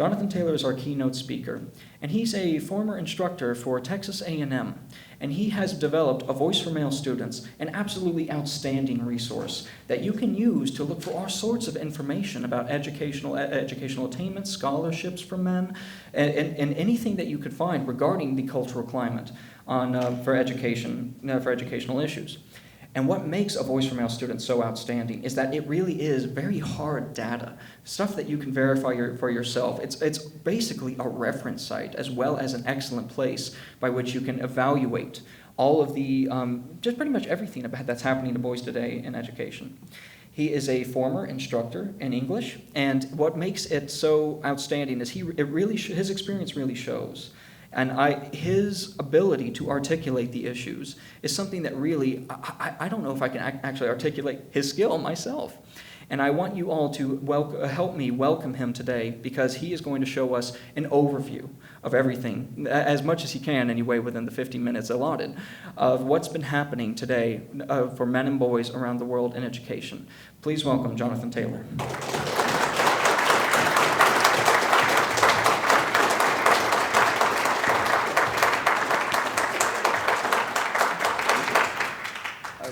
Jonathan Taylor is our keynote speaker, and he's a former instructor for Texas A&M, and he has developed a Voice for Male Students, an absolutely outstanding resource that you can use to look for all sorts of information about educational attainment, scholarships for men, and anything that you could find regarding the cultural climate for educational issues. And what makes a Voice for Male Students so outstanding is that it really is very hard data, stuff that you can verify for yourself. It's basically a reference site as well as an excellent place by which you can evaluate all of the, just pretty much everything that's happening to boys today in education. He is a former instructor in English, and what makes it so outstanding is his experience really shows. And his ability to articulate the issues is something that really, I don't know if I can actually articulate his skill myself. And I want you all to help me welcome him today, because he is going to show us an overview of everything, as much as he can anyway within the 50 minutes allotted, of what's been happening today for men and boys around the world in education. Please welcome Jonathan Taylor.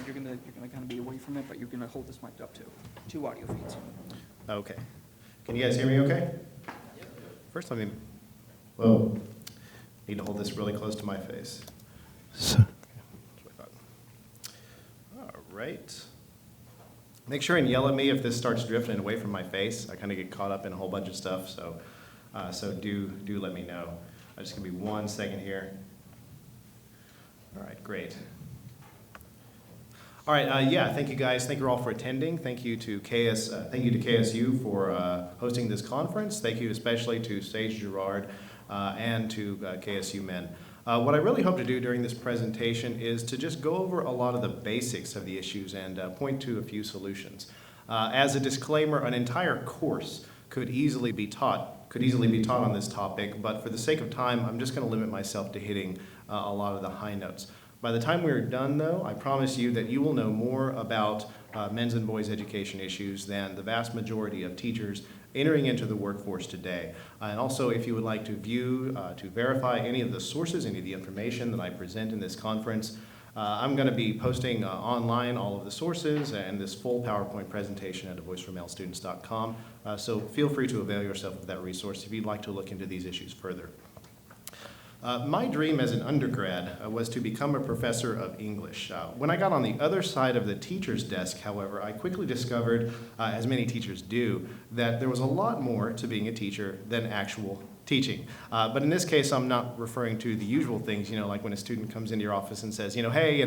You're gonna kind of be away from it, but you're gonna hold this mic up too. 2 audio feeds. Okay. Can you guys hear me okay? First, whoa. Need to hold this really close to my face. All right. Make sure and yell at me if this starts drifting away from my face. I kind of get caught up in a whole bunch of stuff, so do let me know. I'm just gonna be 1 second here. All right, great. All right, thank you guys. Thank you all for attending. Thank you to KSU for hosting this conference. Thank you especially to Sage Gerard and to KSU Men. What I really hope to do during this presentation is to just go over a lot of the basics of the issues and point to a few solutions. As a disclaimer, an entire course could easily be taught on this topic, but for the sake of time, I'm just going to limit myself to hitting a lot of the high notes. By the time we're done, though, I promise you that you will know more about men's and boys' education issues than the vast majority of teachers entering into the workforce today. And also, if you would like to to verify any of the sources, any of the information that I present in this conference, I'm going to be posting online all of the sources and this full PowerPoint presentation at voiceformalestudents.com. So feel free to avail yourself of that resource if you'd like to look into these issues further. My dream as an undergrad was to become a professor of English. When I got on the other side of the teacher's desk, however, I quickly discovered, as many teachers do, that there was a lot more to being a teacher than actual teaching. But in this case, I'm not referring to the usual things, like when a student comes into your office and says, hey,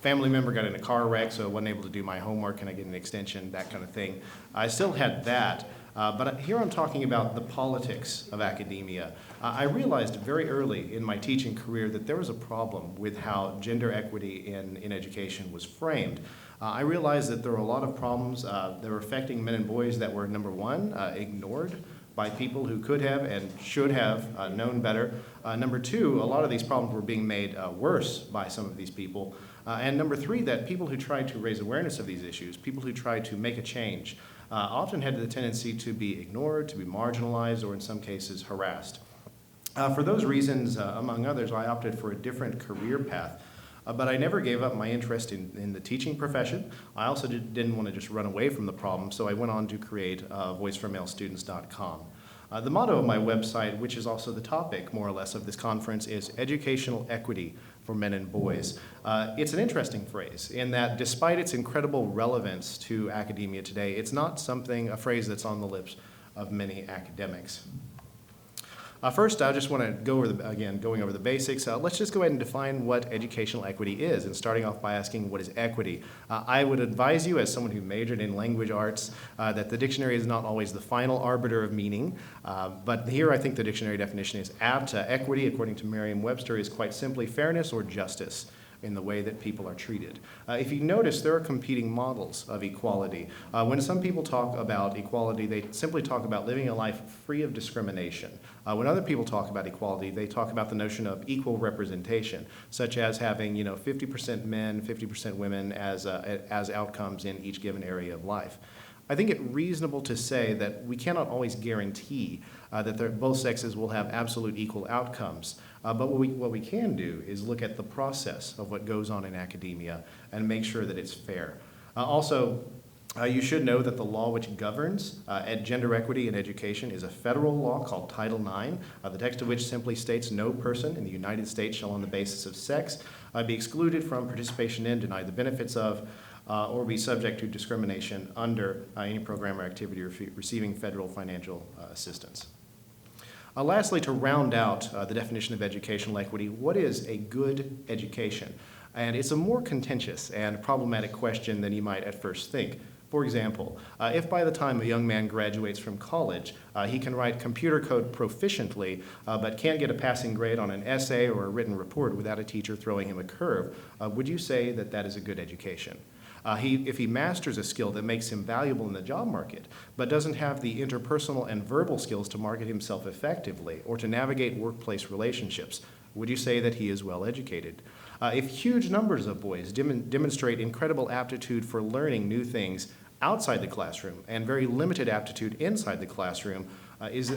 family member got in a car wreck, so I wasn't able to do my homework, can I get an extension, that kind of thing. I still had that. But here I'm talking about the politics of academia. I realized very early in my teaching career that there was a problem with how gender equity in education was framed. I realized that there were a lot of problems that were affecting men and boys that were, number one, ignored by people who could have and should have known better. Number two, a lot of these problems were being made worse by some of these people. And number three, that people who tried to raise awareness of these issues, people who tried to make a change, often had the tendency to be ignored, to be marginalized, or in some cases harassed. For those reasons, among others, I opted for a different career path. But I never gave up my interest in the teaching profession. I also didn't want to just run away from the problem, so I went on to create voiceformalestudents.com. The motto of my website, which is also the topic, more or less, of this conference, is educational equity for men and boys. It's an interesting phrase in that despite its incredible relevance to academia today, it's not a phrase that's on the lips of many academics. First, I just want to go over going over the basics. Let's just go ahead and define what educational equity is, and starting off by asking what is equity. I would advise you, as someone who majored in language arts, that the dictionary is not always the final arbiter of meaning, but here I think the dictionary definition is apt. Equity, according to Merriam-Webster, is quite simply fairness or justice in the way that people are treated. If you notice, there are competing models of equality. When some people talk about equality, they simply talk about living a life free of discrimination. When other people talk about equality, they talk about the notion of equal representation, such as having 50% men, 50% women as outcomes in each given area of life. I think it reasonable to say that we cannot always guarantee that both sexes will have absolute equal outcomes. But what we can do is look at the process of what goes on in academia and make sure that it's fair. You should know that the law which governs gender equity in education is a federal law called Title IX, the text of which simply states no person in the United States shall on the basis of sex be excluded from participation in, denied the benefits of, or be subject to discrimination under any program or activity receiving federal financial assistance. Lastly, to round out the definition of educational equity, what is a good education? And it's a more contentious and problematic question than you might at first think. For example, if by the time a young man graduates from college, he can write computer code proficiently, but can't get a passing grade on an essay or a written report without a teacher throwing him a curve, would you say that that is a good education? If he masters a skill that makes him valuable in the job market, but doesn't have the interpersonal and verbal skills to market himself effectively or to navigate workplace relationships, would you say that he is well educated? If huge numbers of boys demonstrate incredible aptitude for learning new things outside the classroom and very limited aptitude inside the classroom,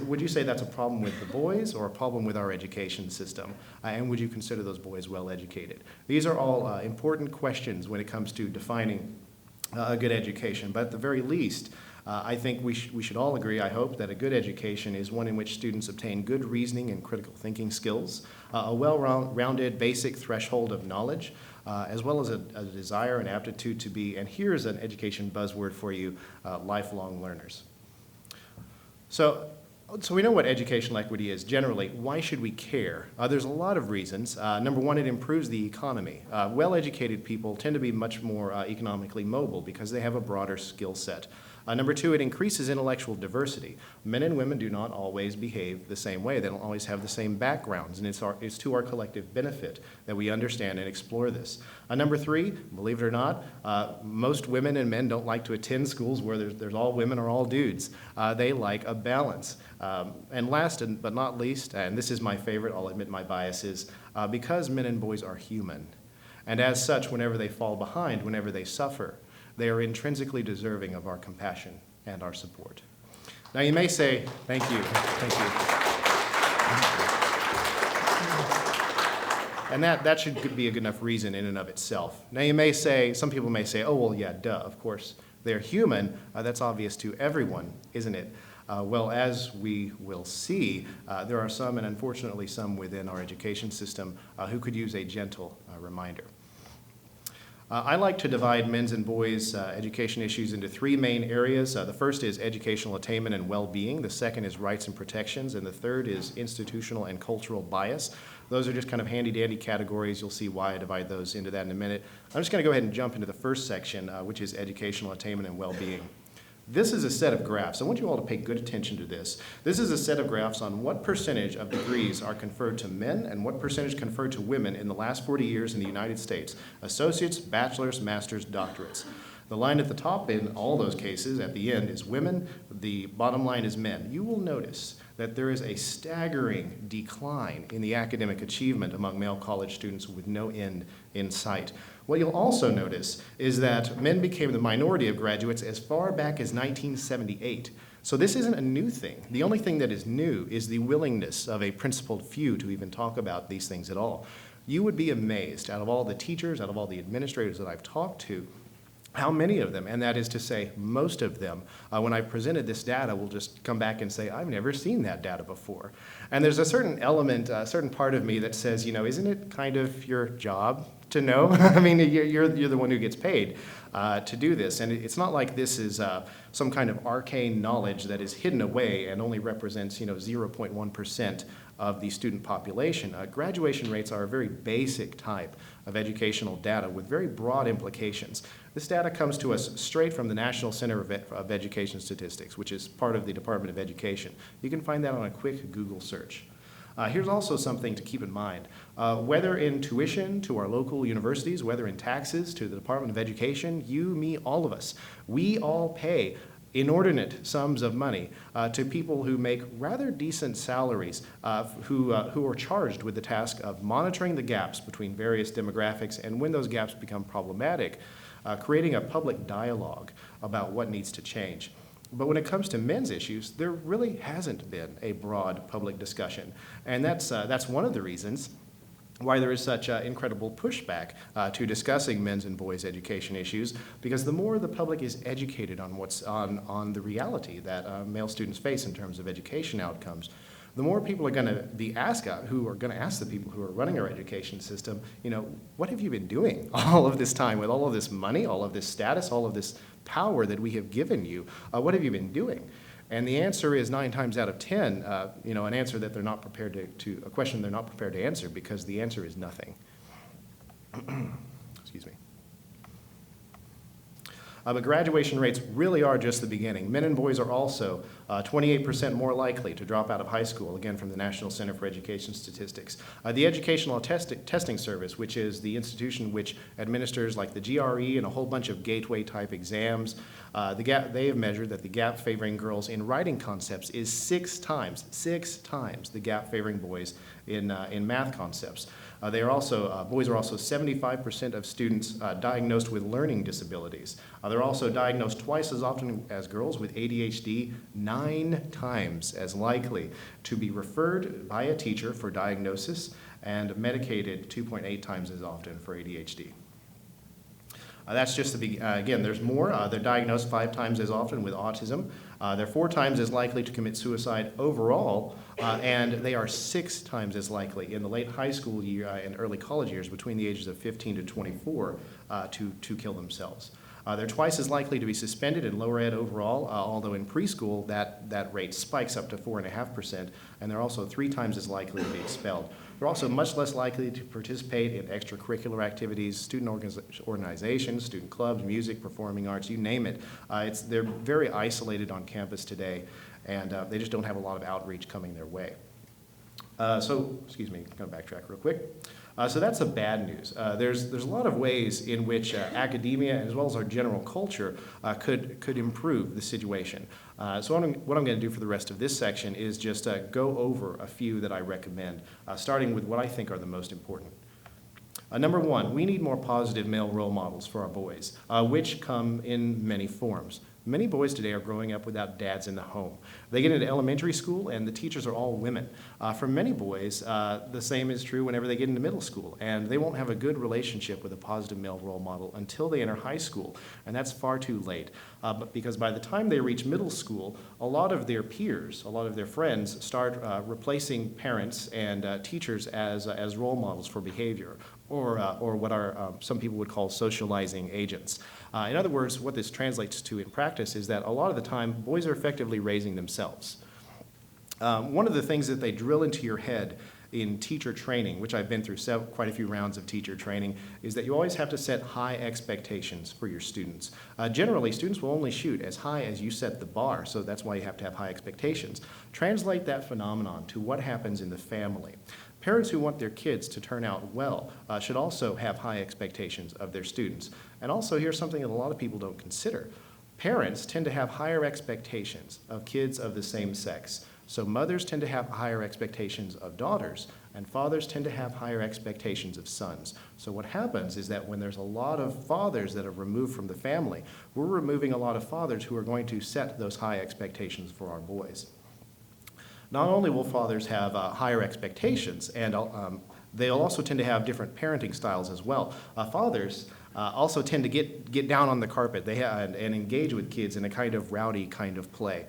would you say that's a problem with the boys or a problem with our education system? And would you consider those boys well educated? These are all important questions when it comes to defining a good education. But at the very least, I think we should all agree, I hope, that a good education is one in which students obtain good reasoning and critical thinking skills, a well-rounded basic threshold of knowledge, as well as a desire and aptitude to be, and here's an education buzzword for you, lifelong learners. So we know what educational equity is generally. Why should we care? There's a lot of reasons. Number one, it improves the economy. Well-educated people tend to be much more economically mobile because they have a broader skill set. Number two, it increases intellectual diversity. Men and women do not always behave the same way. They don't always have the same backgrounds, and it's to our collective benefit that we understand and explore this. Number three, believe it or not, most women and men don't like to attend schools where there's all women or all dudes. They like a balance. And last but not least, and this is my favorite, I'll admit my biases, because men and boys are human. And as such, whenever they fall behind, whenever they suffer, they are intrinsically deserving of our compassion and our support. Now you may say, thank you. And that should be a good enough reason in and of itself. Now you may say, some people may say, oh, well, yeah, duh, of course. They're human. That's obvious to everyone, isn't it? Well, as we will see, there are some, and unfortunately some within our education system, who could use a gentle reminder. I like to divide men's and boys' education issues into three main areas. The first is educational attainment and well-being. The second is rights and protections. And the third is institutional and cultural bias. Those are just kind of handy-dandy categories. You'll see why I divide those into that in a minute. I'm just going to go ahead and jump into the first section, which is educational attainment and well-being. This is a set of graphs. I want you all to pay good attention to this. This is a set of graphs on what percentage of degrees are conferred to men and what percentage conferred to women in the last 40 years in the United States. Associates, bachelor's, master's, doctorates. The line at the top in all those cases at the end is women. The bottom line is men. You will notice that there is a staggering decline in the academic achievement among male college students with no end in sight. What you'll also notice is that men became the minority of graduates as far back as 1978. So this isn't a new thing. The only thing that is new is the willingness of a principled few to even talk about these things at all. You would be amazed, out of all the teachers, out of all the administrators that I've talked to, how many of them, and that is to say most of them, when I presented this data, will just come back and say, I've never seen that data before. And there's a certain element, a certain part of me that says, isn't it kind of your job to know? I mean, you're the one who gets paid to do this. And it's not like this is some kind of arcane knowledge that is hidden away and only represents 0.1% of the student population. Graduation rates are a very basic type of educational data with very broad implications. This data comes to us straight from the National Center of Education Statistics, which is part of the Department of Education. You can find that on a quick Google search. Here's also something to keep in mind. Whether in tuition to our local universities, whether in taxes to the Department of Education, you, me, all of us, we all pay inordinate sums of money to people who make rather decent salaries, who are charged with the task of monitoring the gaps between various demographics, and when those gaps become problematic, creating a public dialogue about what needs to change. But when it comes to men's issues, there really hasn't been a broad public discussion. And that's one of the reasons why there is such incredible pushback to discussing men's and boys' education issues, because the more the public is educated on what's on the reality that male students face in terms of education outcomes, the more people are going to be asked, who are going to ask the people who are running our education system, what have you been doing all of this time with all of this money, all of this status, all of this power that we have given you? What have you been doing? And the answer is 9 times out of 10, an answer that they're not prepared a question they're not prepared to answer, because the answer is nothing. Excuse me. But graduation rates really are just the beginning. Men and boys are also 28% more likely to drop out of high school, again from the National Center for Education Statistics. The Educational Testing Service, which is the institution which administers like the GRE and a whole bunch of gateway-type exams, they have measured that the gap favoring girls in writing concepts is 6 times the gap favoring boys in math concepts. Boys are also 75% of students diagnosed with learning disabilities. They're also diagnosed twice as often as girls with ADHD, 9 times as likely to be referred by a teacher for diagnosis, and medicated 2.8 times as often for ADHD. That's just again, there's more. They're diagnosed 5 times as often with autism. They're 4 times as likely to commit suicide overall, and they are 6 times as likely in the late high school year and early college years, between the ages of 15 to 24, to kill themselves. They're twice as likely to be suspended in lower ed overall, although in preschool that rate spikes up to 4.5%, and they're also 3 times as likely to be expelled. They're also much less likely to participate in extracurricular activities, student organizations, student clubs, music, performing arts, you name it. They're very isolated on campus today, and they just don't have a lot of outreach coming their way. Excuse me, I'm going to backtrack real quick. So that's the bad news. There's a lot of ways in which academia, as well as our general culture, could improve the situation. So what I'm going to do for the rest of this section is just go over a few that I recommend, starting with what I think are the most important. Number 1, we need more positive male role models for our boys, which come in many forms. Many boys today are growing up without dads in the home. They get into elementary school and the teachers are all women. For many boys, the same is true whenever they get into middle school, and they won't have a good relationship with a positive male role model until they enter high school, and that's far too late. Because by the time they reach middle school, a lot of their peers, a lot of their friends start replacing parents and teachers as role models for behavior, or what some people would call socializing agents. In other words, what this translates to in practice is that a lot of the time, boys are effectively raising themselves. One of the things that they drill into your head in teacher training, which I've been through quite a few rounds of teacher training, is that you always have to set high expectations for your students. Generally, students will only shoot as high as you set the bar, so that's why you have to have high expectations. Translate that phenomenon to what happens in the family. Parents who want their kids to turn out well should also have high expectations of their students. And also, here's something that a lot of people don't consider. Parents tend to have higher expectations of kids of the same sex. So mothers tend to have higher expectations of daughters, and fathers tend to have higher expectations of sons. So what happens is that when there's a lot of fathers that are removed from the family, we're removing a lot of fathers who are going to set those high expectations for our boys. Not only will fathers have higher expectations, and they'll also tend to have different parenting styles as well. Fathers also tend to get down on the carpet and engage with kids in a kind of rowdy kind of play.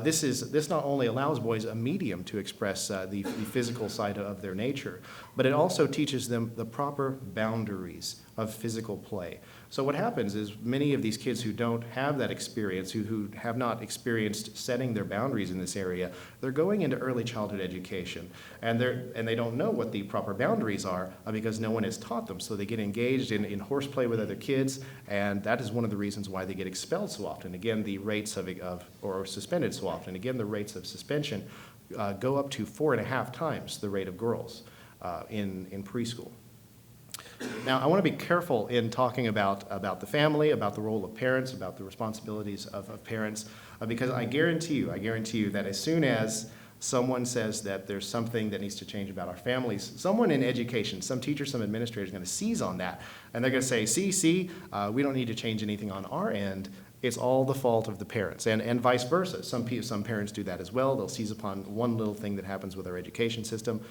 This not only allows boys a medium to express the physical side of their nature, but it also teaches them the proper boundaries of physical play. So what happens is many of these kids who don't have that experience, who have not experienced setting their boundaries in this area, they're going into early childhood education, and they don't know what the proper boundaries are because no one has taught them. So they get engaged in horseplay with other kids, and that is one of the reasons why they get expelled so often. Again, the rates or suspended so often. Again, the rates of suspension go up to 4.5 times the rate of girls in preschool. Now, I want to be careful in talking about the family, about the role of parents, about the responsibilities of parents, because I guarantee you that as soon as someone says that there's something that needs to change about our families, someone in education, some teacher, some administrator is going to seize on that, and they're going to say, see, we don't need to change anything on our end. It's all the fault of the parents, and vice versa. Some parents do that as well. They'll seize upon one little thing that happens with our education system.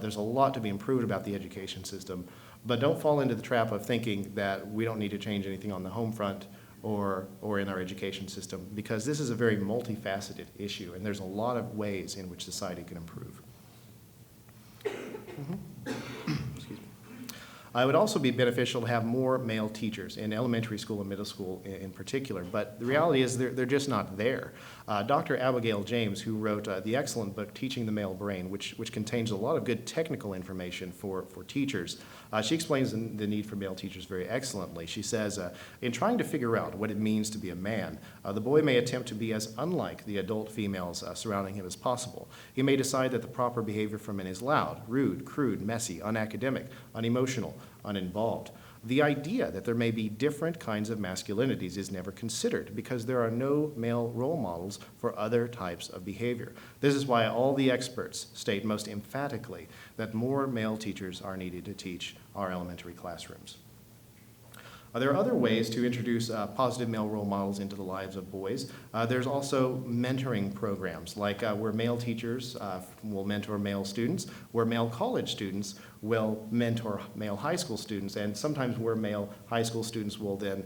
There's a lot to be improved about the education system, but don't fall into the trap of thinking that we don't need to change anything on the home front or in our education system, because this is a very multifaceted issue, and there's a lot of ways in which society can improve. Excuse me. It would also be beneficial to have more male teachers in elementary school and middle school in particular, but the reality is they're just not there. Dr. Abigail James, who wrote the excellent book Teaching the Male Brain, which contains a lot of good technical information for teachers, she explains the need for male teachers very excellently. She says, in trying to figure out what it means to be a man, the boy may attempt to be as unlike the adult females surrounding him as possible. He may decide that the proper behavior for men is loud, rude, crude, messy, unacademic, unemotional, uninvolved. The idea that there may be different kinds of masculinities is never considered because there are no male role models for other types of behavior. This is why all the experts state most emphatically that more male teachers are needed to teach our elementary classrooms. There are other ways to introduce positive male role models into the lives of boys. There's also mentoring programs, like where male teachers will mentor male students, where male college students will mentor male high school students, and sometimes where male high school students will then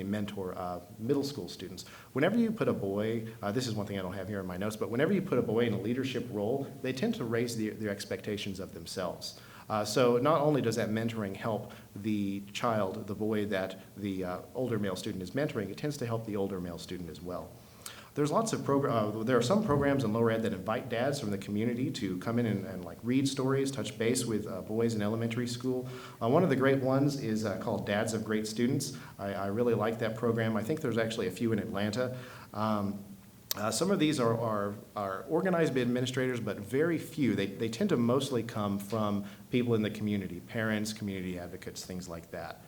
mentor middle school students. Whenever you put a boy, this is one thing I don't have here in my notes, but whenever you put a boy in a leadership role, they tend to raise their expectations of themselves. So not only does that mentoring help the child, the boy that the older male student is mentoring, it tends to help the older male student as well. There's lots of there are some programs in lower ed that invite dads from the community to come in and like read stories, touch base with boys in elementary school. One of the great ones is called Dads of Great Students. I really like that program. I think there's actually a few in Atlanta. Some of these are organized by administrators, but very few. They tend to mostly come from people in the community, parents, community advocates, things like that.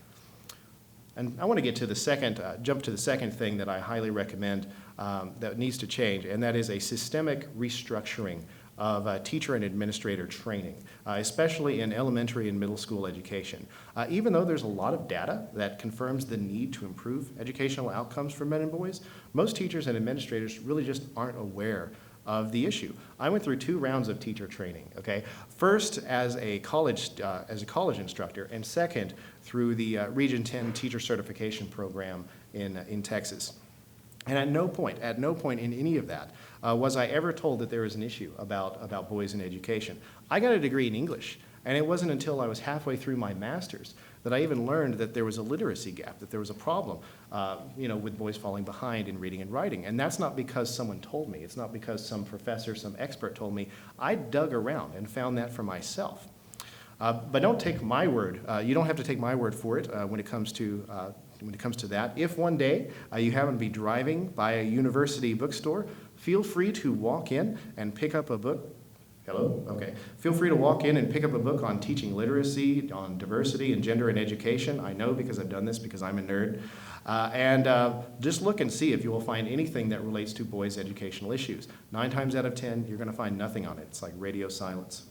And I want to get to the second, jump to the second thing that I highly recommend that needs to change, and that is a systemic restructuring of teacher and administrator training, especially in elementary and middle school education. Even though there's a lot of data that confirms the need to improve educational outcomes for men and boys, most teachers and administrators really just aren't aware of the issue. I went through 2 rounds of teacher training, okay? First as a college instructor, and second through the Region 10 Teacher Certification Program in Texas. And at no point in any of that was I ever told that there was an issue about boys in education. I got a degree in English, and it wasn't until I was halfway through my master's that I even learned that there was a literacy gap, that there was a problem, with boys falling behind in reading and writing. And that's not because someone told me. It's not because some professor, some expert told me. I dug around and found that for myself. But don't take my word. You don't have to take my word for it when it comes to that. If one day you happen to be driving by a university bookstore, feel free to walk in and pick up a book. Hello? Okay. Feel free to walk in and pick up a book on teaching literacy, on diversity and gender in education. I know because I've done this because I'm a nerd. And just look and see if you will find anything that relates to boys' educational issues. 9 times out of 10, you're going to find nothing on it. It's like radio silence.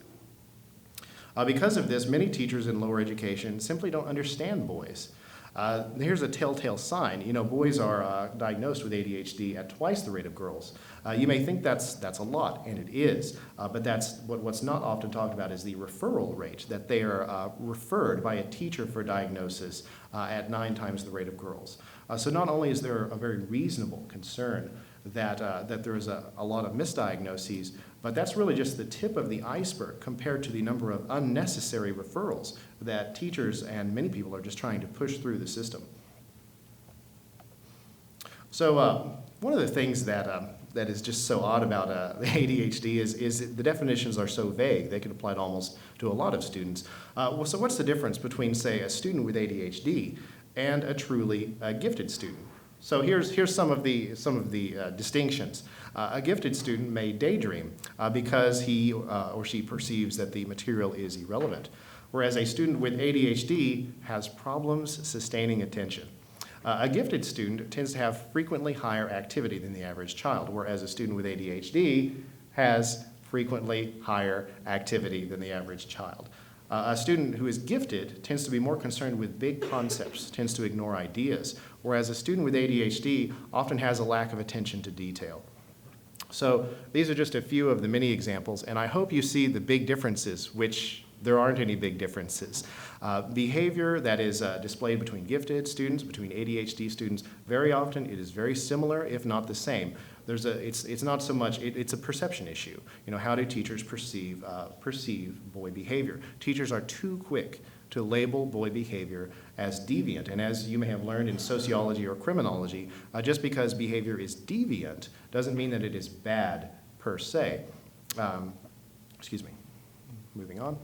Because of this, many teachers in lower education simply don't understand boys. Here's a telltale sign. Boys are diagnosed with ADHD at twice the rate of girls. You may think that's a lot, and it is, but what's not often talked about is the referral rate, that they are referred by a teacher for diagnosis at 9 times the rate of girls. So not only is there a very reasonable concern that there is a lot of misdiagnoses, but that's really just the tip of the iceberg compared to the number of unnecessary referrals that teachers and many people are just trying to push through the system. So one of the things that is just so odd about the ADHD is the definitions are so vague. They can apply to a lot of students. So what's the difference between, say, a student with ADHD and a truly gifted student? So here's some of the distinctions. A gifted student may daydream because he or she perceives that the material is irrelevant, whereas a student with ADHD has problems sustaining attention. A gifted student tends to have frequently higher activity than the average child, whereas a student with ADHD has frequently higher activity than the average child. A student who is gifted tends to be more concerned with big concepts, tends to ignore ideas, whereas a student with ADHD often has a lack of attention to detail. So these are just a few of the many examples, and I hope you see the big differences, which there aren't any big differences. Behavior that is displayed between gifted students, between ADHD students, very often it is very similar, if not the same. It's not so much, it's a perception issue. You know, how do teachers perceive boy behavior? Teachers are too quick to label boy behavior as deviant. And as you may have learned in sociology or criminology, just because behavior is deviant doesn't mean that it is bad per se. Excuse me, moving on.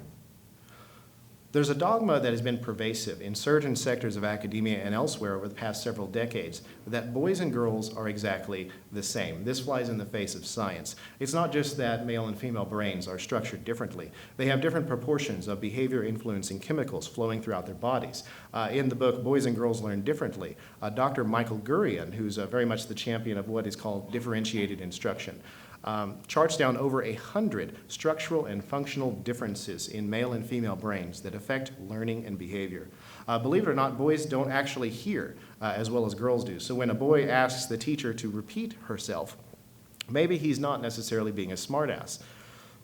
There's a dogma that has been pervasive in certain sectors of academia and elsewhere over the past several decades that boys and girls are exactly the same. This flies in the face of science. It's not just that male and female brains are structured differently. They have different proportions of behavior influencing chemicals flowing throughout their bodies. In the book, Boys and Girls Learn Differently, Dr. Michael Gurian, who's very much the champion of what is called differentiated instruction, charts down over 100 structural and functional differences in male and female brains that affect learning and behavior. Believe it or not, boys don't actually hear as well as girls do. So when a boy asks the teacher to repeat herself, maybe he's not necessarily being a smartass.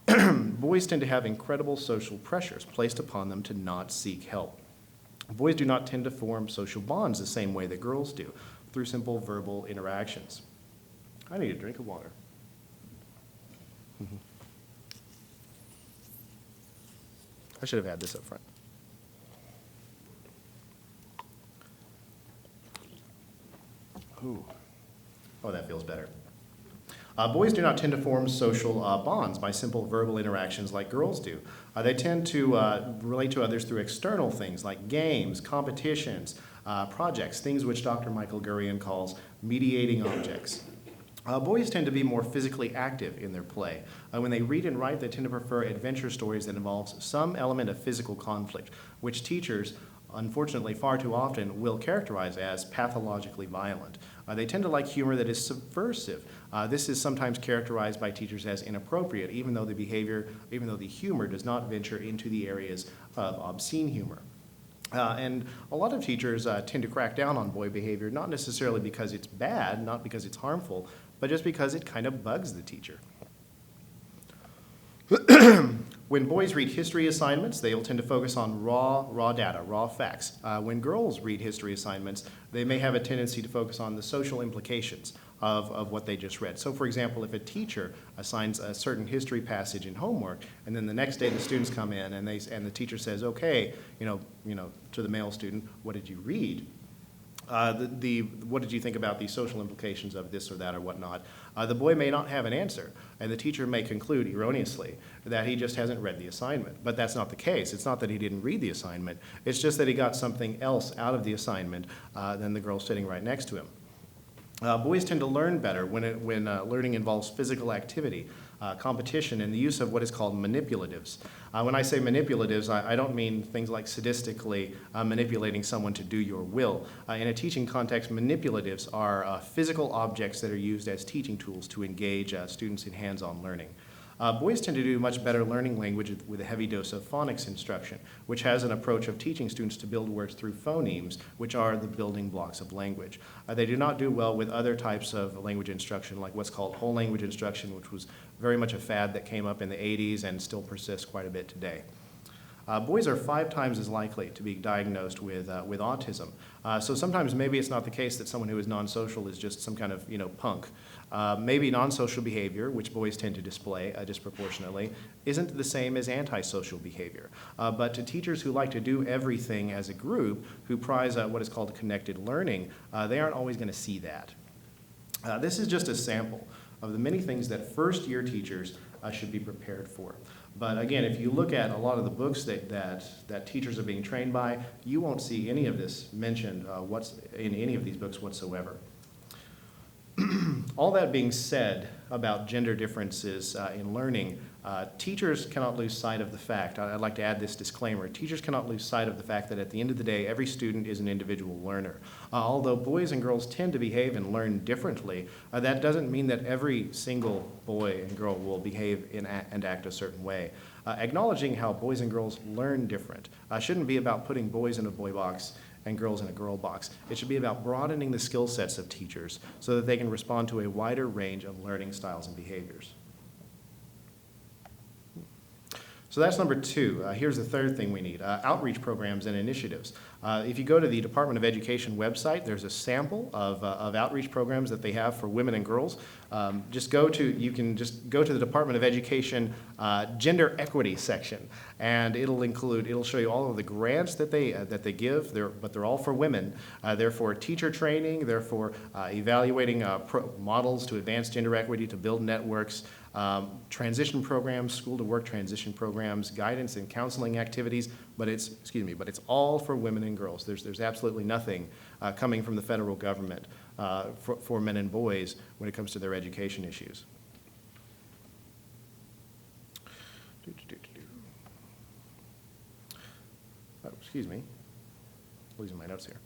Boys tend to have incredible social pressures placed upon them to not seek help. Boys do not tend to form social bonds the same way that girls do, through simple verbal interactions. I need a drink of water. I should have had this up front. Ooh. Oh, that feels better. Boys do not tend to form social bonds by simple verbal interactions like girls do. They tend to relate to others through external things like games, competitions, projects, things which Dr. Michael Gurian calls mediating objects. Boys tend to be more physically active in their play. When they read and write, they tend to prefer adventure stories that involves some element of physical conflict, which teachers, unfortunately, far too often will characterize as pathologically violent. They tend to like humor that is subversive. This is sometimes characterized by teachers as inappropriate, even though the humor does not venture into the areas of obscene humor. And a lot of teachers tend to crack down on boy behavior, not necessarily because it's bad, not because it's harmful, but just because it kind of bugs the teacher. When boys read history assignments, they will tend to focus on raw data, raw facts. When girls read history assignments, they may have a tendency to focus on the social implications of what they just read. So for example, if a teacher assigns a certain history passage in homework, and then the next day the students come in and the teacher says, okay, to the male student, what did you read? What did you think about the social implications of this or that or whatnot? The boy may not have an answer, and the teacher may conclude erroneously that he just hasn't read the assignment. But that's not the case. It's not that he didn't read the assignment. It's just that he got something else out of the assignment than the girl sitting right next to him. Boys tend to learn better when learning involves physical activity, competition, and the use of what is called manipulatives. When I say manipulatives, I don't mean things like sadistically manipulating someone to do your will. In a teaching context, manipulatives are physical objects that are used as teaching tools to engage students in hands-on learning. Boys tend to do much better learning language with a heavy dose of phonics instruction, which has an approach of teaching students to build words through phonemes, which are the building blocks of language. They do not do well with other types of language instruction, like what's called whole language instruction, which was very much a fad that came up in the 80s and still persists quite a bit today. Boys are 5 times as likely to be diagnosed with autism. So sometimes maybe it's not the case that someone who is non-social is just some kind of punk. Maybe non-social behavior, which boys tend to display disproportionately, isn't the same as antisocial behavior. But to teachers who like to do everything as a group, who prize what is called connected learning, they aren't always going to see that. This is just a sample of the many things that first-year teachers should be prepared for. But again, if you look at a lot of the books that teachers are being trained by, you won't see any of this mentioned in any of these books whatsoever. All that being said about gender differences in learning, Teachers cannot lose sight of the fact, I'd like to add this disclaimer, teachers cannot lose sight of the fact that at the end of the day, every student is an individual learner. Although boys and girls tend to behave and learn differently, that doesn't mean that every single boy and girl will behave and act a certain way. Acknowledging how boys and girls learn different shouldn't be about putting boys in a boy box and girls in a girl box. It should be about broadening the skill sets of teachers so that they can respond to a wider range of learning styles and behaviors. So that's number two. Here's the third thing we need, outreach programs and initiatives. If you go to the Department of Education website, there's a sample of outreach programs that they have for women and girls. You can just go to the Department of Education gender equity section, and it'll show you all of the grants that they give, but they're all for women. They're for teacher training, they're for evaluating models to advance gender equity, to build networks, transition programs, school-to-work transition programs, guidance and counseling activities, but it's all for women and girls. There's absolutely nothing coming from the federal government for men and boys when it comes to their education issues. Oh, excuse me, losing my notes here.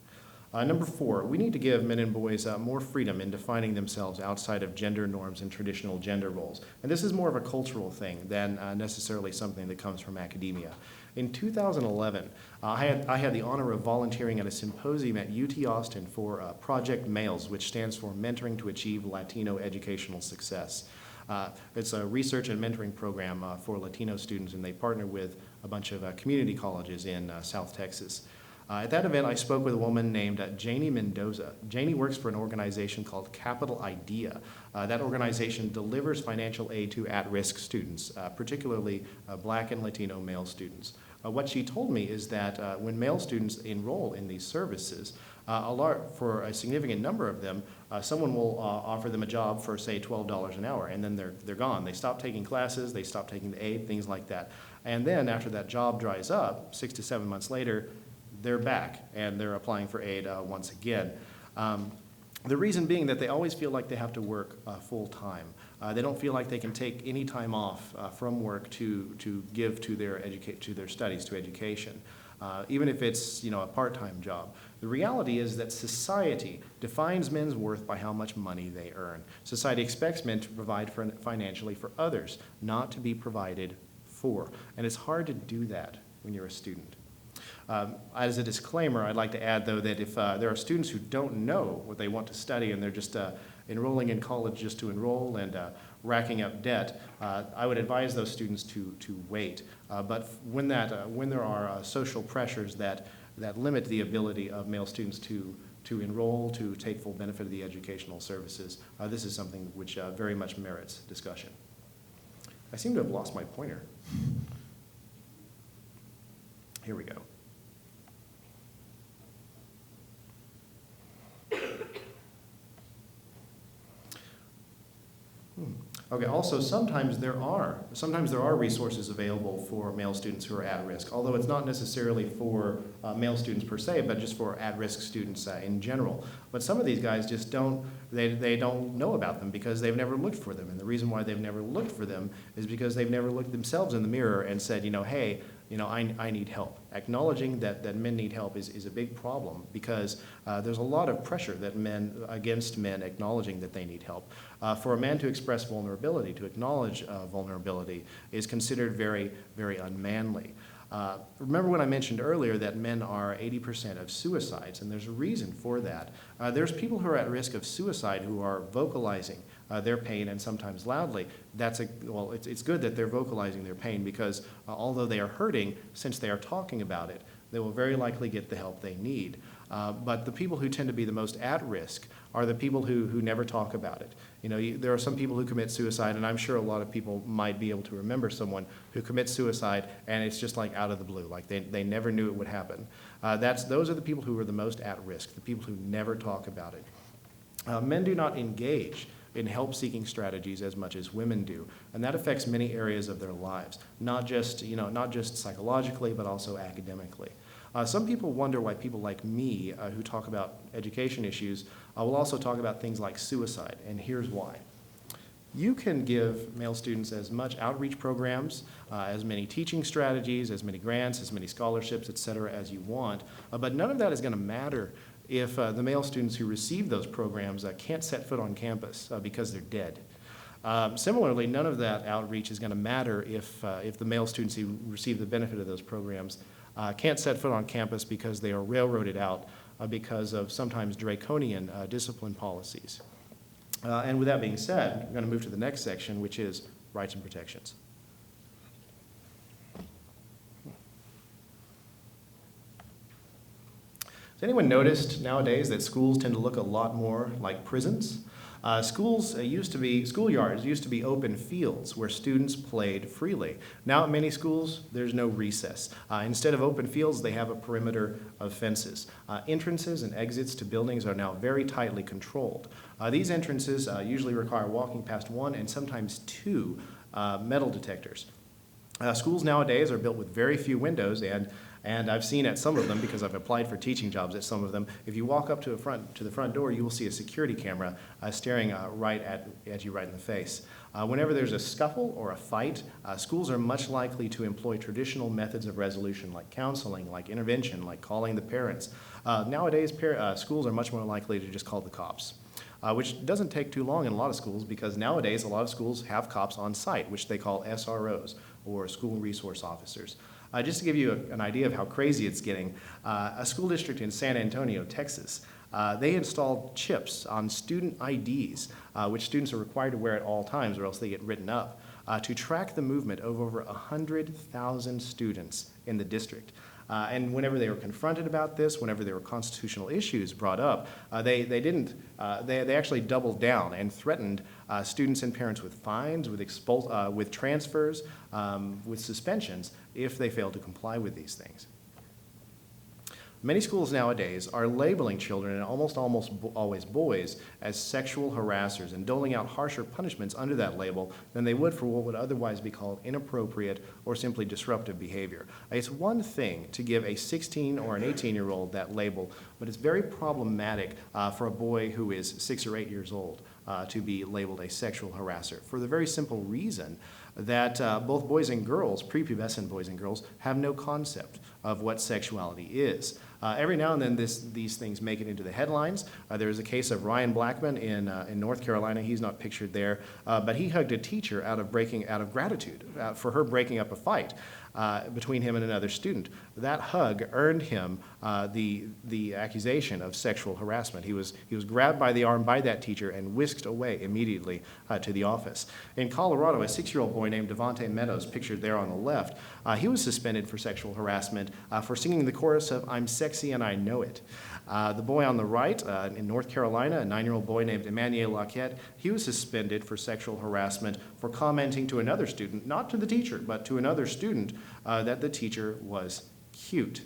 Number four, we need to give men and boys more freedom in defining themselves outside of gender norms and traditional gender roles. And this is more of a cultural thing than necessarily something that comes from academia. In 2011, I had the honor of volunteering at a symposium at UT Austin for Project Males, which stands for Mentoring to Achieve Latino Educational Success. It's a research and mentoring program for Latino students, and they partner with a bunch of community colleges in South Texas. At that event, I spoke with a woman named Janie Mendoza. Janie works for an organization called Capital Idea. That organization delivers financial aid to at-risk students, particularly Black and Latino male students. What she told me is that when male students enroll in these services, for a significant number of them, someone will offer them a job for, say, $12 an hour, and then they're gone. They stop taking classes, they stop taking the aid, things like that. And then after that job dries up, 6 to 7 months later, they're back and they're applying for aid once again. The reason being that they always feel like they have to work full time. They don't feel like they can take any time off from work to give to their studies, to education, even if it's a part-time job. The reality is that society defines men's worth by how much money they earn. Society expects men to provide financially for others, not to be provided for. And it's hard to do that when you're a student. As a disclaimer, I'd like to add, though, that if there are students who don't know what they want to study and they're just enrolling in college just to enroll and racking up debt, I would advise those students to wait. But when there are social pressures that limit the ability of male students to enroll, to take full benefit of the educational services, this is something which very much merits discussion. I seem to have lost my pointer. Here we go. Okay, also sometimes there are resources available for male students who are at risk, although it's not necessarily for male students per se, but just for at-risk students in general. But some of these guys just don't know about them because they've never looked for them. And the reason why they've never looked for them is because they've never looked themselves in the mirror and said, hey, I need help. Acknowledging that men need help is a big problem because there's a lot of pressure against men acknowledging that they need help. For a man to express vulnerability, to acknowledge vulnerability, is considered very, very unmanly. Remember when I mentioned earlier that men are 80% of suicides, and there's a reason for that. There's people who are at risk of suicide who are vocalizing their pain, and sometimes loudly. It's good that they're vocalizing their pain because although they are hurting, since they are talking about it, they will very likely get the help they need. But the people who tend to be the most at risk are the people who never talk about it. There are some people who commit suicide, and I'm sure a lot of people might be able to remember someone who commits suicide, and it's just like out of the blue, like they never knew it would happen. Those are the people who are the most at risk, the people who never talk about it. Men do not engage in help-seeking strategies as much as women do, and that affects many areas of their lives, not just psychologically, but also academically. Some people wonder why people like me, who talk about education issues, will also talk about things like suicide, and here's why. You can give male students as much outreach programs, as many teaching strategies, as many grants, as many scholarships, et cetera, as you want, but none of that is going to matter if the male students who receive those programs can't set foot on campus because they're dead. Similarly, none of that outreach is going to matter if the male students who receive the benefit of those programs can't set foot on campus because they are railroaded out because of sometimes draconian discipline policies. And with that being said, I'm going to move to the next section, which is rights and protections. Has anyone noticed nowadays that schools tend to look a lot more like prisons? Schoolyards used to be open fields where students played freely. Now at many schools, there's no recess. Instead of open fields, they have a perimeter of fences. Entrances and exits to buildings are now very tightly controlled. These entrances usually require walking past one and sometimes two metal detectors. Schools nowadays are built with very few windows, and I've seen at some of them, because I've applied for teaching jobs at some of them, if you walk up to the front door, you will see a security camera staring right at you right in the face. Whenever there's a scuffle or a fight, schools are much likely to employ traditional methods of resolution like counseling, like intervention, like calling the parents. Nowadays, schools are much more likely to just call the cops. Which doesn't take too long in a lot of schools, because nowadays a lot of schools have cops on site, which they call SROs, or school resource officers. Just to give you an idea of how crazy it's getting, a school district in San Antonio, Texas, they installed chips on student IDs, which students are required to wear at all times or else they get written up, to track the movement of over 100,000 students in the district. And whenever they were confronted about this, whenever there were constitutional issues brought up, they actually doubled down and threatened students and parents with fines, with transfers, with suspensions if they failed to comply with these things. Many schools nowadays are labeling children, and almost always boys, as sexual harassers and doling out harsher punishments under that label than they would for what would otherwise be called inappropriate or simply disruptive behavior. It's one thing to give a 16 or an 18-year-old that label, but it's very problematic for a boy who is 6 or 8 years old to be labeled a sexual harasser, for the very simple reason that both boys and girls, prepubescent boys and girls, have no concept of what sexuality is. Every now and then these things make it into the headlines. There was a case of Ryan Blackman in North Carolina. He's not pictured there, but he hugged a teacher out of gratitude for her breaking up a fight between him and another student. That hug earned him the accusation of sexual harassment. He was grabbed by the arm by that teacher and whisked away immediately to the office. In Colorado, a 6-year-old boy named Devontae Meadows, pictured there on the left, he was suspended for sexual harassment for singing the chorus of "I'm Sexy and I Know It." The boy on the right, in North Carolina, a 9-year-old boy named Emmanuel Laquette, he was suspended for sexual harassment for commenting to another student, not to the teacher, but to another student, that the teacher was cute.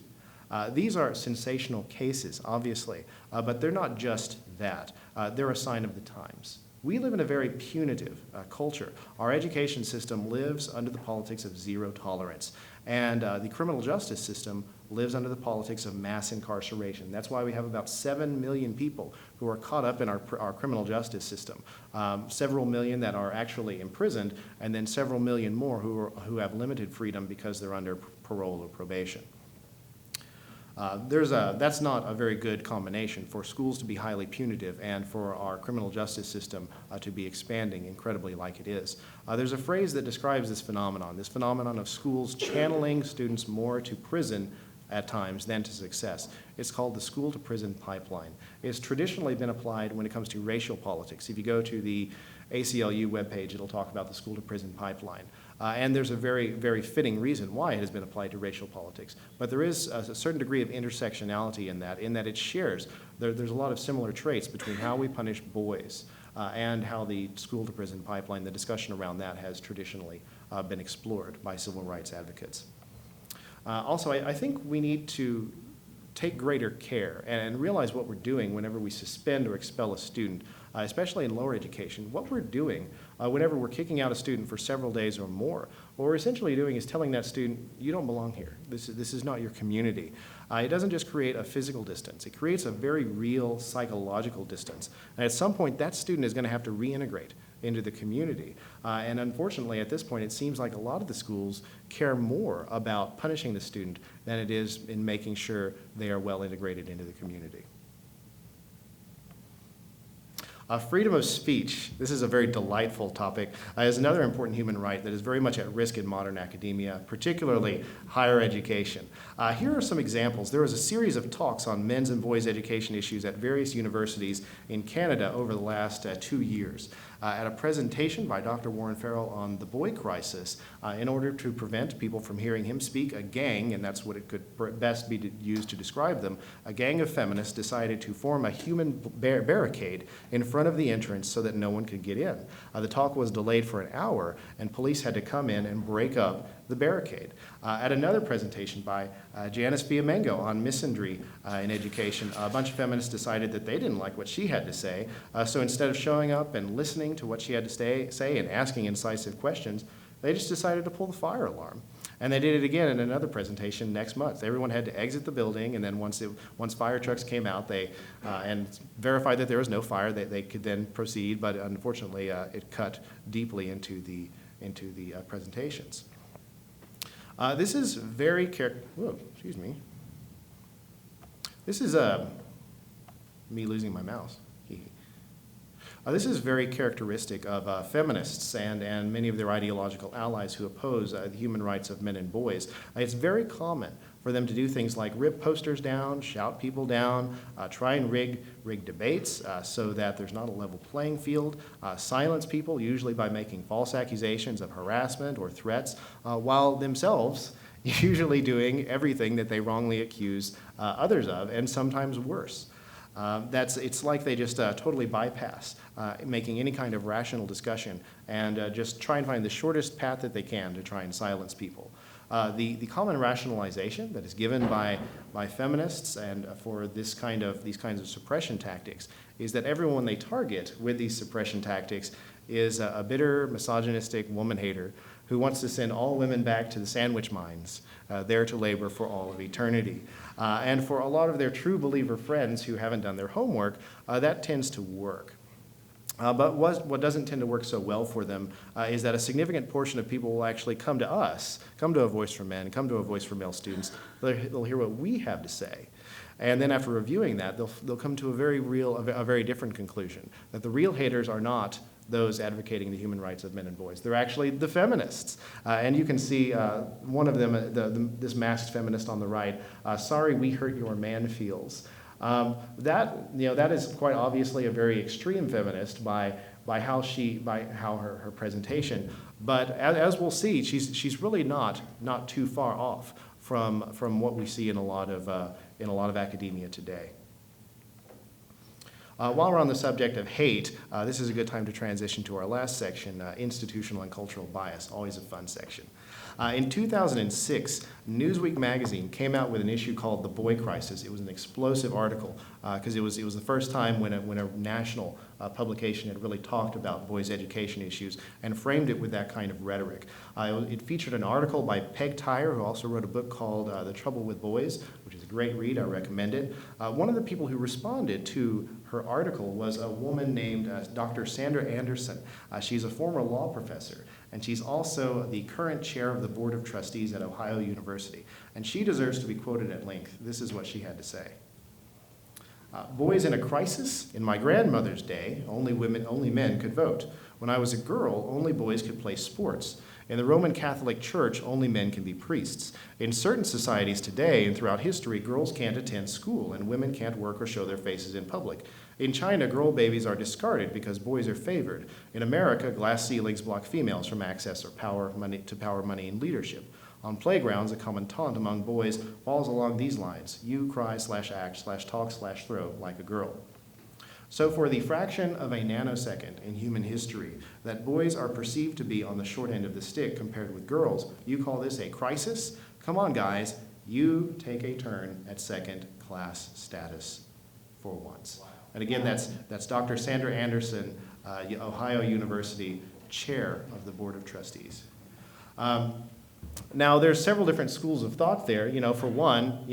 These are sensational cases, obviously, but they're not just that. They're a sign of the times. We live in a very punitive culture. Our education system lives under the politics of zero tolerance, and the criminal justice system lives under the politics of mass incarceration. That's why we have about 7 million people who are caught up in our criminal justice system. Several million that are actually imprisoned, and then several million more who have limited freedom because they're under parole or probation. That's not a very good combination for schools to be highly punitive and for our criminal justice system to be expanding incredibly like it is. There's a phrase that describes this phenomenon of schools channeling students more to prison at times than to success. It's called the school to prison pipeline. It's traditionally been applied when it comes to racial politics. If you go to the ACLU webpage, it'll talk about the school to prison pipeline. And there's a very, very fitting reason why it has been applied to racial politics. But there is a certain degree of intersectionality in that it shares. There's a lot of similar traits between how we punish boys and how the school to prison pipeline, the discussion around that has traditionally been explored by civil rights advocates. Also, I think we need to take greater care and realize what we're doing whenever we suspend or expel a student, especially in lower education. What we're doing whenever we're kicking out a student for several days or more, what we're essentially doing is telling that student, you don't belong here. This is not your community. It doesn't just create a physical distance. It creates a very real psychological distance. And at some point, that student is going to have to reintegrate. into the community. And unfortunately, at this point, it seems like a lot of the schools care more about punishing the student than it is in making sure they are well integrated into the community. Freedom of speech. This is a very delightful topic. Is another important human right that is very much at risk in modern academia, particularly higher education. Here are some examples. There was a series of talks on men's and boys' education issues at various universities in Canada over the last 2 years. At a presentation by Dr. Warren Farrell on the boy crisis, in order to prevent people from hearing him speak, a gang, and that's what it could best be used to describe them, a gang of feminists decided to form a human barricade in front of the entrance so that no one could get in. The talk was delayed for an hour, and police had to come in and break up the barricade. At another presentation by Janice Fiamengo on misandry in education, a bunch of feminists decided that they didn't like what she had to say, so instead of showing up and listening to what she had to say and asking incisive questions, they just decided to pull the fire alarm. And they did it again in another presentation next month. Everyone had to exit the building, and then once fire trucks came out, they and verified that there was no fire, they could then proceed. But unfortunately, it cut deeply into the presentations. This is very excuse me. This is me losing my mouse. This is very characteristic of feminists and many of their ideological allies who oppose the human rights of men and boys. It's very common for them to do things like rip posters down, shout people down, try and rig debates so that there's not a level playing field, silence people, usually by making false accusations of harassment or threats, while themselves usually doing everything that they wrongly accuse others of, and sometimes worse. It's like they just totally bypass making any kind of rational discussion and just try and find the shortest path that they can to try and silence people. The common rationalization that is given by feminists and for these kinds of suppression tactics is that everyone they target with these suppression tactics is a bitter, misogynistic woman hater who wants to send all women back to the sandwich mines, there to labor for all of eternity. And for a lot of their true believer friends who haven't done their homework, that tends to work. But what doesn't tend to work so well for them is that a significant portion of people will actually come to us, come to A Voice for Men, come to A Voice for Male Students. They'll hear what we have to say. And then after reviewing that, they'll come to a very different conclusion, that the real haters are not those advocating the human rights of men and boys. They're actually the feminists. And you can see one of them, this masked feminist on the right, sorry we hurt your man feels. That is quite obviously a very extreme feminist by how her presentation. But as we'll see, she's really not too far off from what we see in a lot of academia today. While we're on the subject of hate, this is a good time to transition to our last section, institutional and cultural bias, always a fun section. In 2006, Newsweek magazine came out with an issue called The Boy Crisis. It was an explosive article because it was the first time when a national publication had really talked about boys' education issues and framed it with that kind of rhetoric. It featured an article by Peg Tyre, who also wrote a book called The Trouble with Boys, which is a great read. I recommend it. One of the people who responded to her article was a woman named Dr. Sandra Anderson. She's a former law professor, and she's also the current chair of the Board of Trustees at Ohio University. And she deserves to be quoted at length. This is what she had to say. Boys in a crisis? In my grandmother's day, only men could vote. When I was a girl, only boys could play sports. In the Roman Catholic Church, only men can be priests. In certain societies today and throughout history, girls can't attend school and women can't work or show their faces in public. In China, girl babies are discarded because boys are favored. In America, glass ceilings block females from access or power, money, and leadership. On playgrounds, a common taunt among boys falls along these lines: you cry/act/talk/throw like a girl. So for the fraction of a nanosecond in human history that boys are perceived to be on the short end of the stick compared with girls, you call this a crisis? Come on, guys, you take a turn at second-class status for once. Wow. And again, that's Dr. Sandra Anderson, Ohio University chair of the Board of Trustees. Now, there's several different schools of thought there. For one,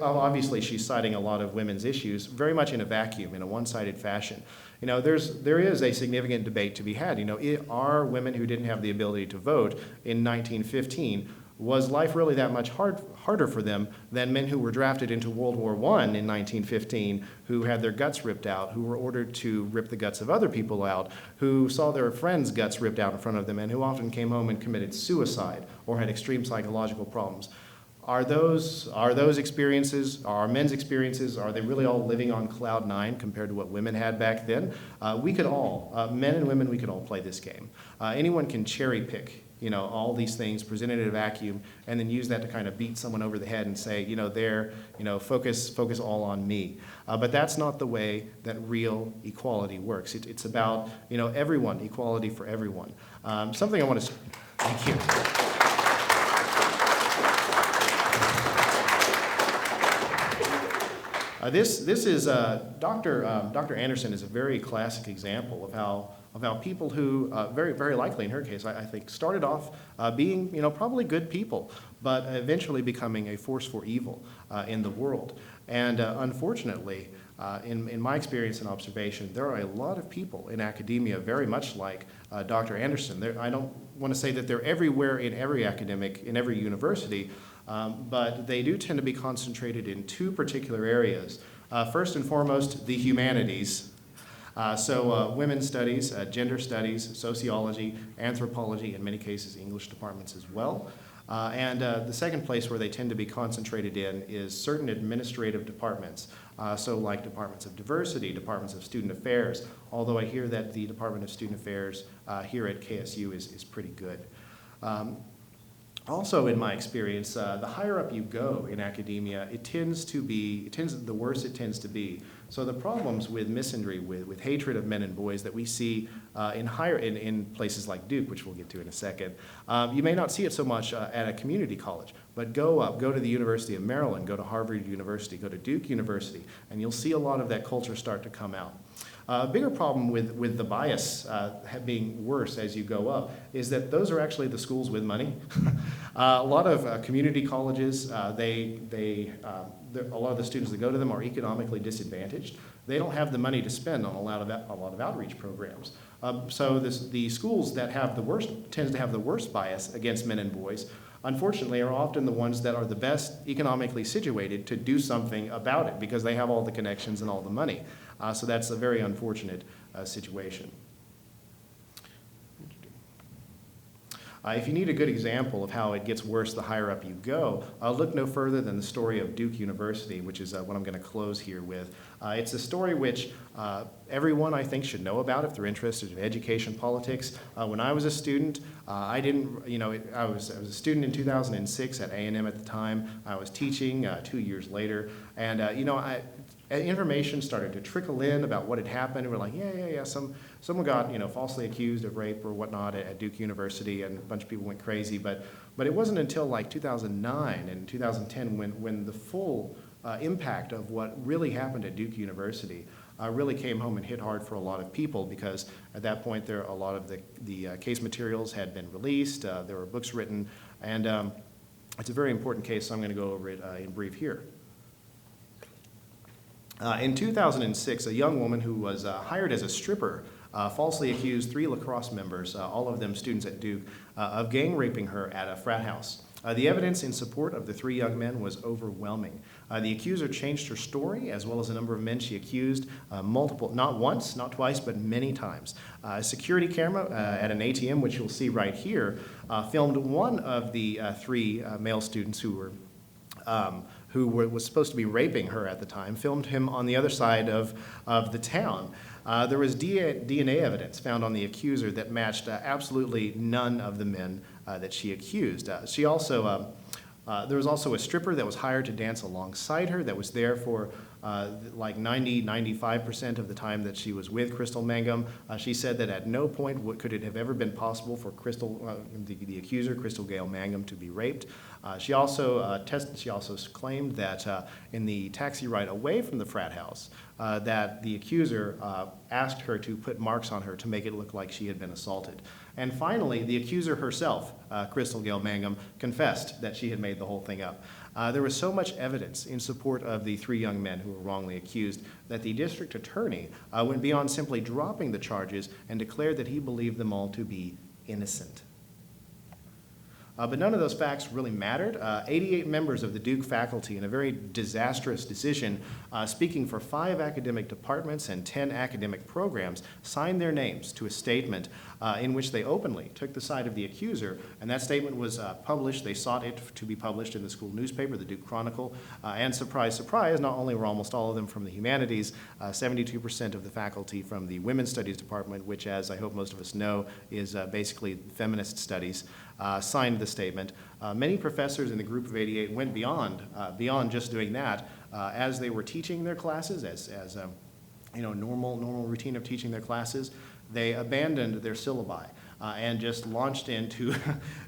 obviously she's citing a lot of women's issues very much in a vacuum, in a one-sided fashion. There is a significant debate to be had. Are women who didn't have the ability to vote in 1915, was life really that much harder for them than men who were drafted into World War I in 1915, who had their guts ripped out, who were ordered to rip the guts of other people out, who saw their friends' guts ripped out in front of them, and who often came home and committed suicide or had extreme psychological problems? Are those experiences, are men's experiences, are they really all living on cloud nine compared to what women had back then? We could all, men and women, we could all play this game. Anyone can cherry pick all these things presented in a vacuum, and then use that to kind of beat someone over the head and say, focus all on me. But that's not the way that real equality works. It's about, everyone, equality for everyone. Something I want to, thank you. This is Dr. Anderson is a very classic example of how people who very likely in her case I think started off being probably good people, but eventually becoming a force for evil in the world. And unfortunately, in my experience and observation, there are a lot of people in academia very much like Dr. Anderson. I don't want to say that they're everywhere in every university. But they do tend to be concentrated in two particular areas. First and foremost, the humanities. So women's studies, gender studies, sociology, anthropology, in many cases English departments as well. And the second place where they tend to be concentrated in is certain administrative departments. So like departments of diversity, departments of student affairs, although I hear that the Department of Student Affairs here at KSU is pretty good. Also, in my experience, the higher up you go in academia, the worse it tends to be. So the problems with misandry, with hatred of men and boys that we see in places like Duke, which we'll get to in a second, you may not see it so much at a community college, but go to the University of Maryland, go to Harvard University, go to Duke University, and you'll see a lot of that culture start to come out. A bigger problem with the bias being worse as you go up is that those are actually the schools with money. A lot of community colleges, a lot of the students that go to them are economically disadvantaged. They don't have the money to spend on a lot of outreach programs. So the schools that tends to have the worst bias against men and boys, unfortunately, are often the ones that are the best economically situated to do something about it because they have all the connections and all the money. So that's a very unfortunate situation. If you need a good example of how it gets worse the higher up you go, look no further than the story of Duke University, which is what I'm going to close here with. It's a story which everyone, I think, should know about if they're interested in education politics. When I was a student, I was a student in 2006 at A&M at the time. I was teaching 2 years later, and information started to trickle in about what had happened. And we're like, yeah. Someone got falsely accused of rape or whatnot at Duke University, and a bunch of people went crazy. But it wasn't until like 2009 and 2010 when the full impact of what really happened at Duke University really came home and hit hard for a lot of people, because at that point a lot of the case materials had been released. There were books written, and it's a very important case. So I'm going to go over it in brief here. In 2006, a young woman who was hired as a stripper falsely accused 3 lacrosse members, all of them students at Duke, of gang raping her at a frat house. The evidence in support of the 3 young men was overwhelming. The accuser changed her story, as well as a number of men she accused, not once, not twice, but many times. A security camera at an ATM, which you'll see right here, filmed one of the 3 male students who was supposed to be raping her at the time, filmed him on the other side of the town. There was DNA evidence found on the accuser that matched absolutely none of the men that she accused. There was also a stripper that was hired to dance alongside her that was there for like 95% of the time that she was with Crystal Mangum. She said that at no point could it have ever been possible for the accuser, Crystal Gail Mangum, to be raped. She also claimed that in the taxi ride away from the frat house, that the accuser asked her to put marks on her to make it look like she had been assaulted. And finally, the accuser herself, Crystal Gail Mangum, confessed that she had made the whole thing up. There was so much evidence in support of the 3 young men who were wrongly accused that the district attorney went beyond simply dropping the charges and declared that he believed them all to be innocent. But none of those facts really mattered. 88 members of the Duke faculty, in a very disastrous decision, speaking for 5 academic departments and 10 academic programs, signed their names to a statement in which they openly took the side of the accuser, and that statement was published. They sought it to be published in the school newspaper, the Duke Chronicle, and surprise, surprise, not only were almost all of them from the humanities, 72% of the faculty from the Women's Studies Department, which, as I hope most of us know, is basically feminist studies, signed the statement. Many professors in the group of 88 went beyond just doing that. As they were teaching their classes, as normal routine of teaching their classes, they abandoned their syllabi and just launched into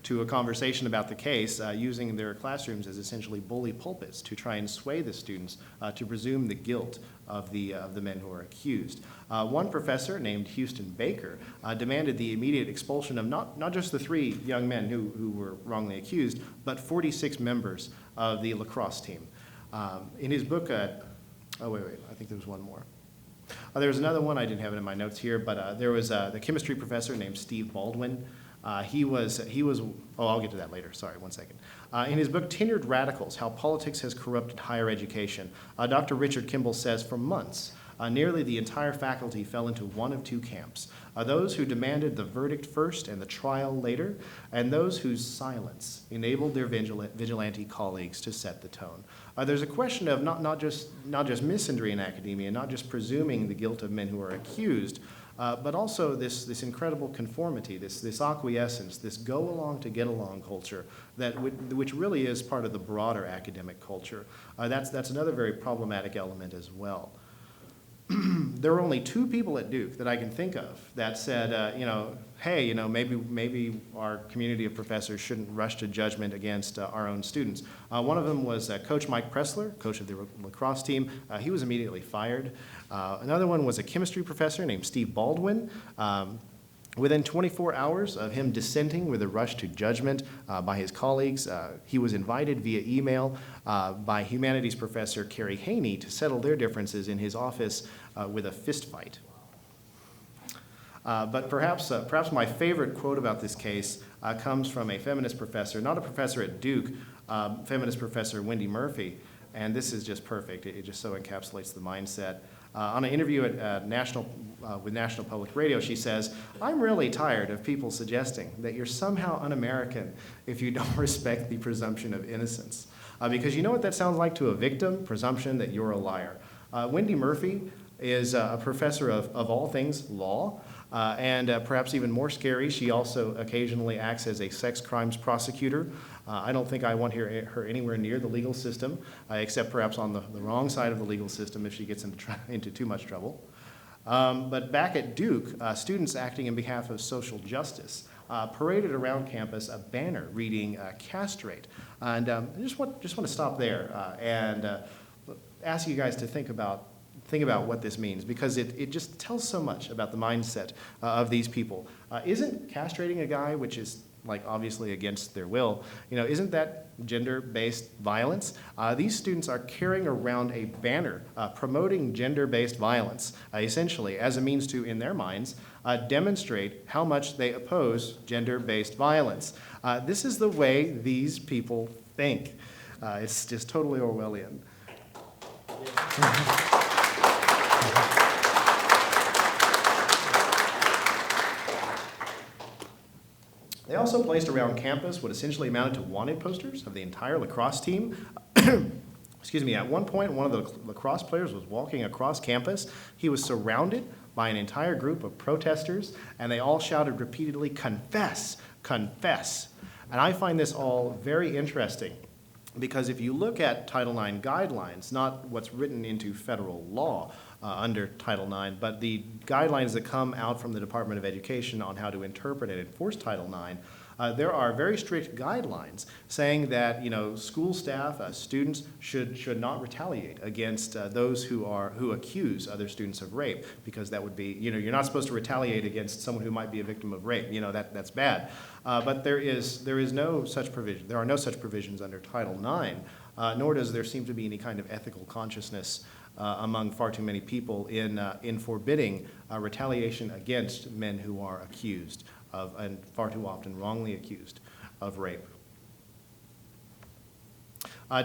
to a conversation about the case, using their classrooms as essentially bully pulpits to try and sway the students to presume the guilt of the men who are accused. One professor named Houston Baker demanded the immediate expulsion of not just the 3 young men who were wrongly accused, but 46 members of the lacrosse team. In his book, I think there was one more. There was another one, I didn't have it in my notes here, but there was the chemistry professor named Steve Baldwin. He was, I'll get to that later, sorry, one second. In his book, Tenured Radicals, How Politics Has Corrupted Higher Education, Dr. Richard Kimball says, for months, nearly the entire faculty fell into one of 2 camps, those who demanded the verdict first and the trial later, and those whose silence enabled their vigilante colleagues to set the tone. There's a question of not just misandry in academia, not just presuming the guilt of men who are accused, but also this incredible conformity, this acquiescence, this go along to get along culture which really is part of the broader academic culture. That's another very problematic element as well. There were only 2 people at Duke that I can think of that said, hey, maybe our community of professors shouldn't rush to judgment against our own students. One of them was Coach Mike Pressler, coach of the lacrosse team. He was immediately fired. Another one was a chemistry professor named Steve Baldwin. Within 24 hours of him dissenting with a rush to judgment by his colleagues, he was invited via email by humanities professor Carrie Haney to settle their differences in his office with a fist fight. But perhaps my favorite quote about this case comes from a feminist professor, not a professor at Duke, feminist professor Wendy Murphy, and this is just perfect. It just so encapsulates the mindset. On an interview at with National Public Radio, she says, "I'm really tired of people suggesting that you're somehow un-American if you don't respect the presumption of innocence. Because you know what that sounds like to a victim? Presumption that you're a liar." Wendy Murphy is a professor of all things law, and perhaps even more scary, she also occasionally acts as a sex crimes prosecutor. I don't think I want her anywhere near the legal system, except perhaps on the wrong side of the legal system if she gets into too much trouble. But back at Duke, students acting in behalf of social justice paraded around campus a banner reading "castrate." And I just want to stop there and ask you guys to think about what this means, because it just tells so much about the mindset of these people. Isn't castrating a guy, which is like obviously against their will, isn't that gender-based violence? These students are carrying around a banner promoting gender-based violence, essentially as a means to, in their minds, demonstrate how much they oppose gender-based violence. This is the way these people think. It's just totally Orwellian. They also placed around campus what essentially amounted to wanted posters of the entire lacrosse team. Excuse me, at one point, one of the lacrosse players was walking across campus. He was surrounded by an entire group of protesters, and they all shouted repeatedly, "Confess, confess." And I find this all very interesting, because if you look at Title IX guidelines, not what's written into federal law under Title IX, but the guidelines that come out from the Department of Education on how to interpret and enforce Title IX, there are very strict guidelines saying that school staff, students should not retaliate against those who accuse other students of rape, because that would be you're not supposed to retaliate against someone who might be a victim of rape. That's bad. But there is no such provision. There are no such provisions under Title IX, nor does there seem to be any kind of ethical consciousness among far too many people in forbidding retaliation against men who are accused of, and far too often wrongly accused of rape.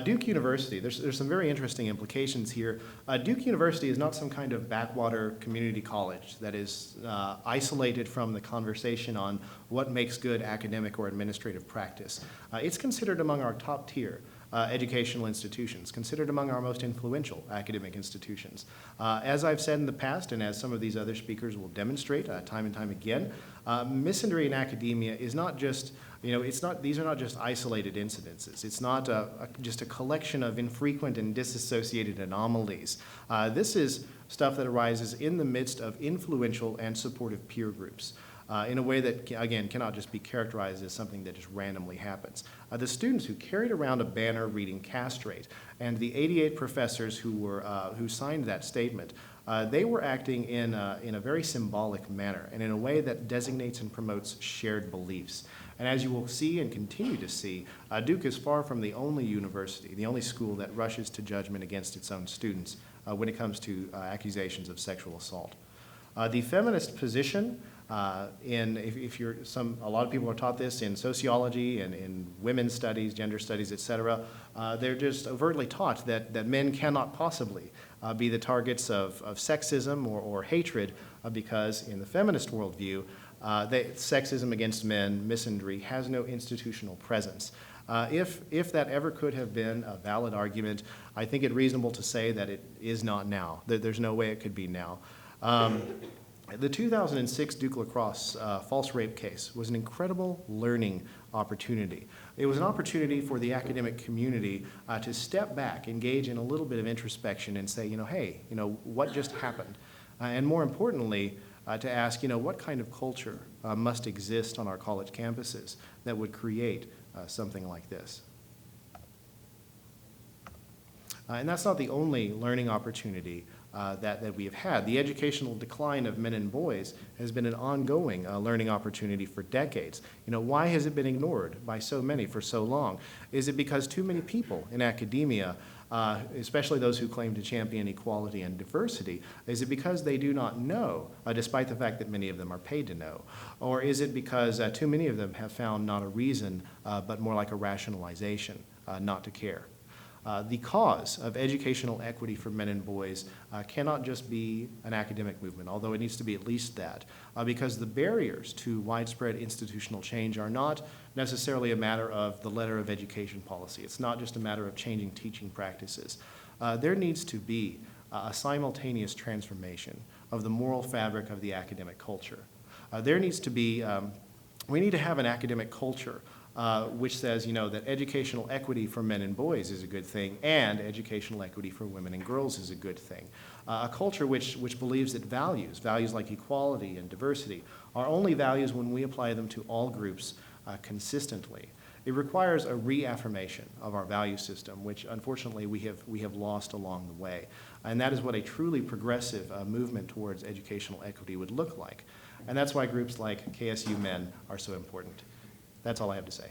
Duke University, there's some very interesting implications here. Duke University is not some kind of backwater community college that is isolated from the conversation on what makes good academic or administrative practice. It's considered among our top tier educational institutions, considered among our most influential academic institutions. As I've said in the past, and as some of these other speakers will demonstrate time and time again, misandry in academia is not just, these are not just isolated incidences. It's not just a collection of infrequent and disassociated anomalies. This is stuff that arises in the midst of influential and supportive peer groups. In a way that, again, cannot just be characterized as something that just randomly happens. The students who carried around a banner reading "castrate" and the 88 professors who signed that statement, they were acting in a very symbolic manner and in a way that designates and promotes shared beliefs. And as you will see and continue to see, Duke is far from the only university, the only school that rushes to judgment against its own students when it comes to accusations of sexual assault. The feminist position, a lot of people are taught this in sociology and in women's studies, gender studies, etc. They're just overtly taught that men cannot possibly be the targets of sexism or hatred because in the feminist worldview, sexism against men, misandry, has no institutional presence. If that ever could have been a valid argument, I think it reasonable to say that it is not now. There's no way it could be now. The 2006 Duke lacrosse false rape case was an incredible learning opportunity. It was an opportunity for the academic community to step back, engage in a little bit of introspection and say, hey, what just happened? And more importantly, to ask, what kind of culture must exist on our college campuses that would create something like this? And that's not the only learning opportunity that we have had. The educational decline of men and boys has been an ongoing learning opportunity for decades. Why has it been ignored by so many for so long? Is it because too many people in academia, especially those who claim to champion equality and diversity, is it because they do not know, despite the fact that many of them are paid to know? Or is it because too many of them have found not a reason, but more like a rationalization, not to care? The cause of educational equity for men and boys cannot just be an academic movement, although it needs to be at least that, because the barriers to widespread institutional change are not necessarily a matter of the letter of education policy. It's not just a matter of changing teaching practices. There needs to be a simultaneous transformation of the moral fabric of the academic culture. There needs to be, we need to have an academic culture which says, that educational equity for men and boys is a good thing, and educational equity for women and girls is a good thing. A culture which believes that values like equality and diversity, are only values when we apply them to all groups consistently. It requires a reaffirmation of our value system, which unfortunately we have lost along the way. And that is what a truly progressive movement towards educational equity would look like. And that's why groups like KSU Men are so important. That's all I have to say.